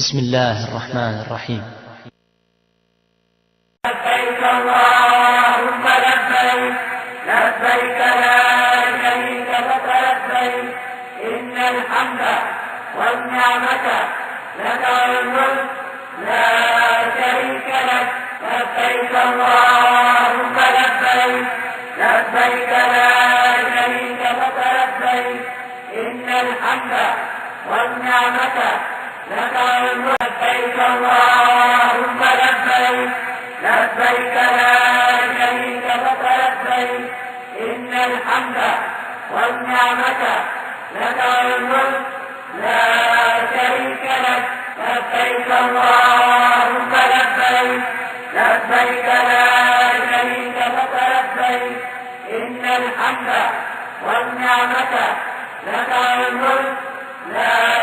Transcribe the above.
بسم الله الرحمن الرحيم. لبيك اللهم لبيك لبيك لا شريك لك لبيك إن الحمد والنعمة لك والملك لا شريك لك لبيك اللهم لبيك لبيك لا شريك لك لبيك إن الحمد والنعمة لك والملك لبيك اللهم لبيك لبيك لا شريك لك لبيك إن الحمد والنعمة لك والملك لا شريك لك لبيك اللهم لبيك لبيك لا شريك لك لبيك إن الحمد والنعمة لك والملك لا